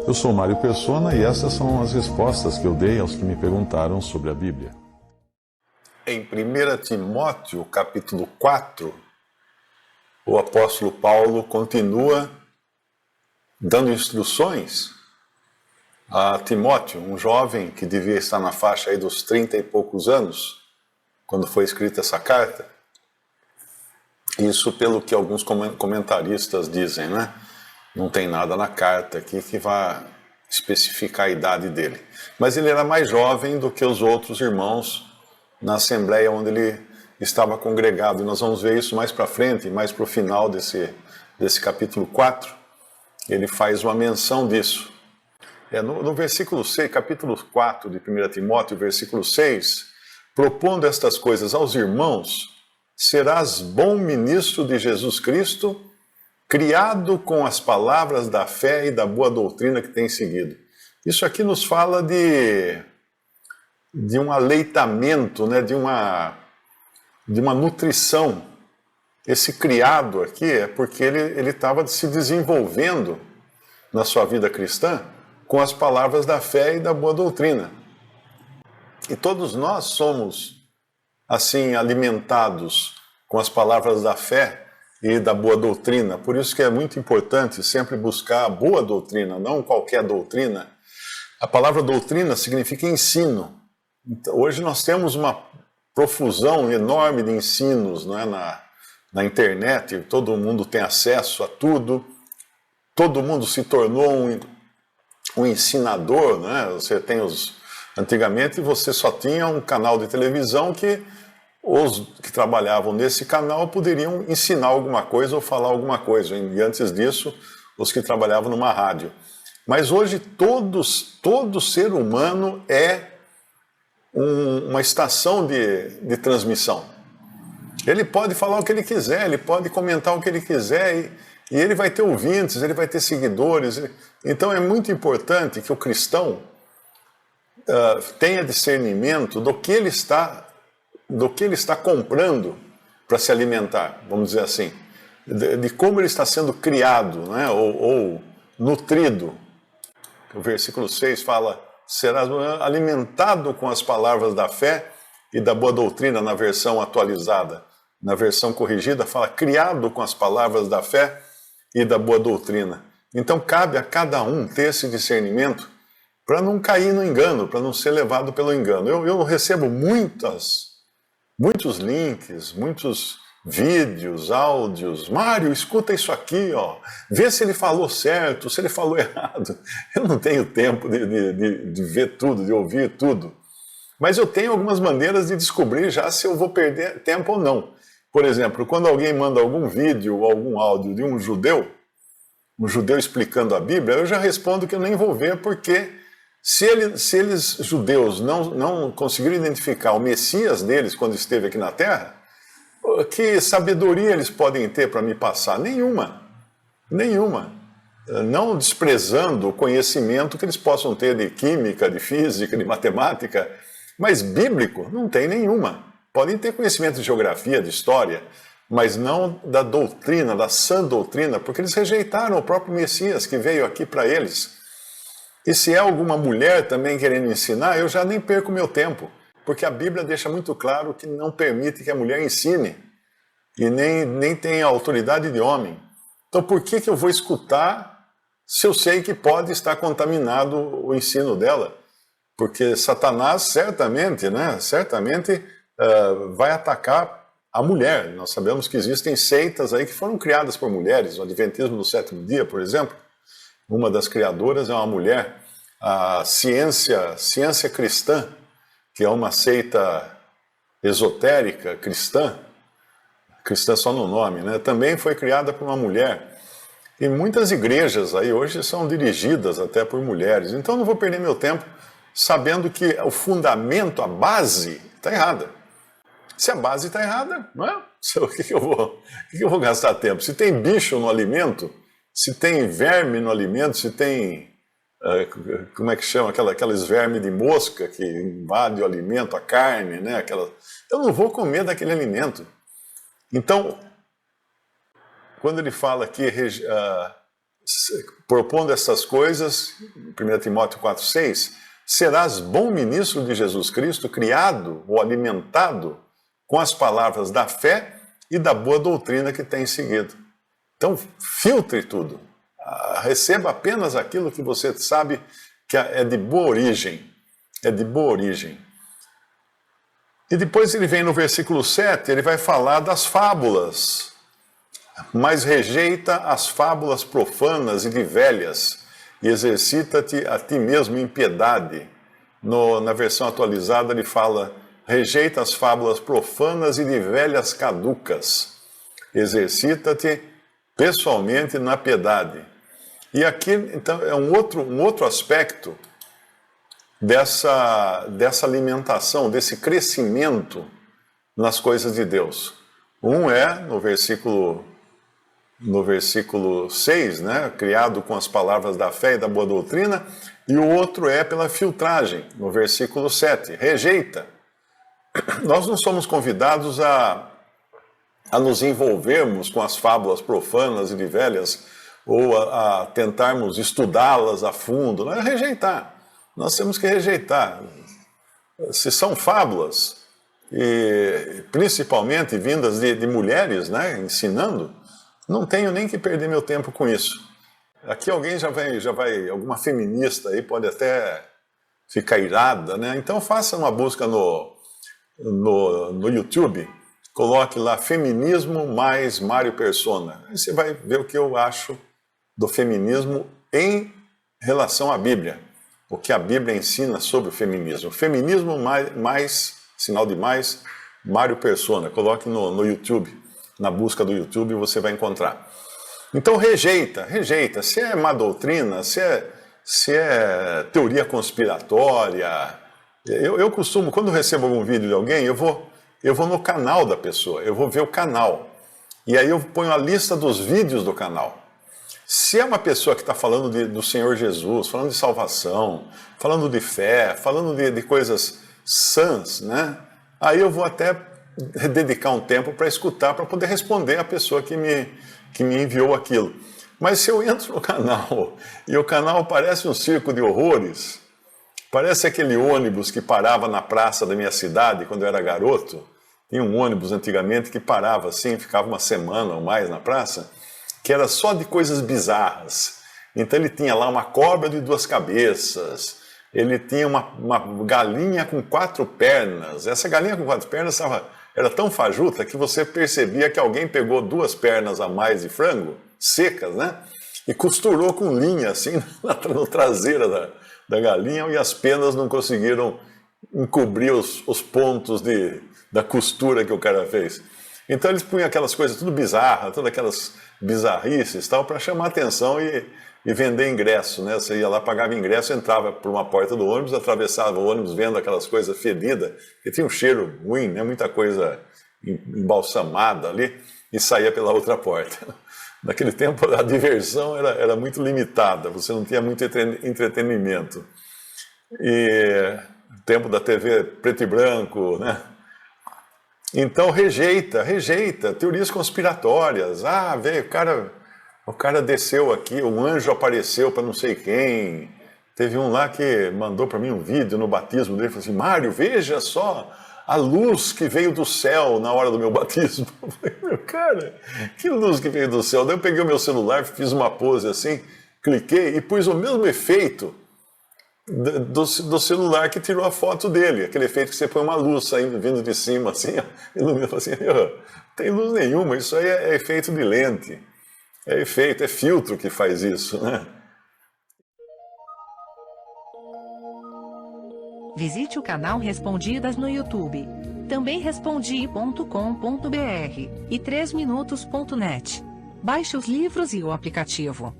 Eu sou Mário Persona e essas são as respostas que eu dei aos que me perguntaram sobre a Bíblia. Em 1 Timóteo, capítulo 4, o apóstolo Paulo continua dando instruções a Timóteo, um jovem que devia estar na faixa aí dos 30 e poucos anos, quando foi escrita essa carta. Isso pelo que alguns comentaristas dizem, né? Não tem nada na carta aqui que vá especificar a idade dele. Mas ele era mais jovem do que os outros irmãos na assembleia onde ele estava congregado. E nós vamos ver isso mais para frente, mais para o final desse capítulo 4. Ele faz uma menção disso. No versículo 6, capítulo 4 de 1 Timóteo, versículo 6, propondo estas coisas aos irmãos, serás bom ministro de Jesus Cristo, criado com as palavras da fé e da boa doutrina que tem seguido. Isso aqui nos fala de um aleitamento, né? de uma nutrição. Esse criado aqui é porque ele estava se desenvolvendo na sua vida cristã com as palavras da fé e da boa doutrina. E todos nós somos, assim, alimentados com as palavras da fé e da boa doutrina. Por isso que é muito importante sempre buscar a boa doutrina, não qualquer doutrina. A palavra doutrina significa ensino. Então, hoje nós temos uma profusão enorme de ensinos, não é, na internet, todo mundo tem acesso a tudo, todo mundo se tornou um ensinador, né? Você tem antigamente você só tinha um canal de televisão que os que trabalhavam nesse canal poderiam ensinar alguma coisa ou falar alguma coisa, e antes disso, os que trabalhavam numa rádio. Mas hoje todo ser humano é uma estação de transmissão. Ele pode falar o que ele quiser, ele pode comentar o que ele quiser, e ele vai ter ouvintes, ele vai ter seguidores. Então é muito importante que o cristão tenha discernimento do que ele está comprando para se alimentar, vamos dizer assim, de como ele está sendo criado, né, ou nutrido. O versículo 6 fala, serás alimentado com as palavras da fé e da boa doutrina, na versão atualizada. Na versão corrigida fala, criado com as palavras da fé e da boa doutrina. Então cabe a cada um ter esse discernimento para não cair no engano, para não ser levado pelo engano. Eu recebo muitos links, muitos vídeos, áudios. Mário, escuta isso aqui, ó. Vê se ele falou certo, se ele falou errado. Eu não tenho tempo de ver tudo, de ouvir tudo. Mas eu tenho algumas maneiras de descobrir já se eu vou perder tempo ou não. Por exemplo, quando alguém manda algum vídeo ou algum áudio de um judeu explicando a Bíblia, eu já respondo que eu nem vou ver, porque se eles, judeus, não conseguiram identificar o Messias deles quando esteve aqui na Terra, que sabedoria eles podem ter para me passar? Nenhuma. Não desprezando o conhecimento que eles possam ter de química, de física, de matemática, mas bíblico não tem nenhuma. Podem ter conhecimento de geografia, de história, mas não da doutrina, da sã doutrina, porque eles rejeitaram o próprio Messias que veio aqui para eles. E se é alguma mulher também querendo ensinar, eu já nem perco meu tempo, porque a Bíblia deixa muito claro que não permite que a mulher ensine, e nem tem a autoridade de homem. Então por que eu vou escutar se eu sei que pode estar contaminado o ensino dela? Porque Satanás certamente vai atacar a mulher. Nós sabemos que existem seitas aí que foram criadas por mulheres. O Adventismo do Sétimo Dia, por exemplo, uma das criadoras é uma mulher. A ciência cristã, que é uma seita esotérica cristã só no nome, né? Também foi criada por uma mulher. E muitas igrejas aí hoje são dirigidas até por mulheres. Então não vou perder meu tempo sabendo que o fundamento, a base, está errada. Se a base está errada, não é? O que eu vou gastar tempo? Se tem bicho no alimento, se tem verme no alimento, se tem, como é que chama, aqueles vermes de mosca que invadem o alimento, a carne, né? Eu não vou comer daquele alimento. Então, quando ele fala aqui, propondo essas coisas, 1 Timóteo 4,6, serás bom ministro de Jesus Cristo, criado ou alimentado com as palavras da fé e da boa doutrina que tem seguido. Então, filtre tudo. Receba apenas aquilo que você sabe que é de boa origem. É de boa origem. E depois ele vem no versículo 7, ele vai falar das fábulas. Mas rejeita as fábulas profanas e de velhas, e exercita-te a ti mesmo em piedade. Na versão atualizada ele fala, rejeita as fábulas profanas e de velhas caducas. Exercita-te pessoalmente na piedade. E aqui, então, é um outro aspecto dessa alimentação, desse crescimento nas coisas de Deus. Um é, no versículo 6, né, criado com as palavras da fé e da boa doutrina, e o outro é pela filtragem, no versículo 7, rejeita. Nós não somos convidados a nos envolvermos com as fábulas profanas e de velhas, ou a tentarmos estudá-las a fundo, não é rejeitar. Nós temos que rejeitar. Se são fábulas, e principalmente vindas de mulheres, né, ensinando, não tenho nem que perder meu tempo com isso. Aqui alguém já vai, alguma feminista aí pode até ficar irada, né? Então faça uma busca no YouTube, coloque lá feminismo mais Mário Persona. Aí você vai ver o que eu acho do feminismo em relação à Bíblia. O que a Bíblia ensina sobre o feminismo. Feminismo mais sinal de mais, Mário Persona. Coloque no YouTube, na busca do YouTube você vai encontrar. Então rejeita. Se é má doutrina, se é teoria conspiratória. Eu costumo, quando recebo algum vídeo de alguém, eu vou no canal da pessoa, eu vou ver o canal. E aí eu ponho a lista dos vídeos do canal. Se é uma pessoa que está falando do Senhor Jesus, falando de salvação, falando de fé, falando de coisas sãs, né? Aí eu vou até dedicar um tempo para escutar, para poder responder a pessoa que me enviou aquilo. Mas se eu entro no canal e o canal parece um circo de horrores, parece aquele ônibus que parava na praça da minha cidade quando eu era garoto, tinha um ônibus antigamente que parava assim, ficava uma semana ou mais na praça, que era só de coisas bizarras. Então ele tinha lá uma cobra de 2 cabeças, ele tinha uma galinha com 4 pernas. Essa galinha com 4 pernas era tão fajuta que você percebia que alguém pegou 2 pernas a mais de frango, secas, né? E costurou com linha assim na traseira da galinha, e as penas não conseguiram encobrir os pontos da costura que o cara fez. Então eles punham aquelas coisas tudo bizarras, todas aquelas bizarrices tal, para chamar atenção e vender ingresso, né? Você ia lá, pagava ingresso, entrava por uma porta do ônibus, atravessava o ônibus vendo aquelas coisas fedidas, que tinha um cheiro ruim, né? Muita coisa embalsamada ali, e saía pela outra porta. Naquele tempo a diversão era muito limitada, você não tinha muito entretenimento. E o tempo da TV preto e branco, né? Então rejeita teorias conspiratórias. Ah, veio, o cara desceu aqui, um anjo apareceu para não sei quem. Teve um lá que mandou para mim um vídeo no batismo dele, falou assim, Mário, veja só a luz que veio do céu na hora do meu batismo. Eu falei, meu cara, que luz que veio do céu? Daí eu peguei o meu celular, fiz uma pose assim, cliquei e pus o mesmo efeito do celular que tirou a foto dele, aquele efeito que você põe uma luz saindo, vindo de cima, assim, ilumina, assim, não tem luz nenhuma, isso aí é efeito de lente, é filtro que faz isso, né? Visite o canal Respondidas no YouTube. Também respondi.com.br e 3minutos.net. Baixe os livros e o aplicativo.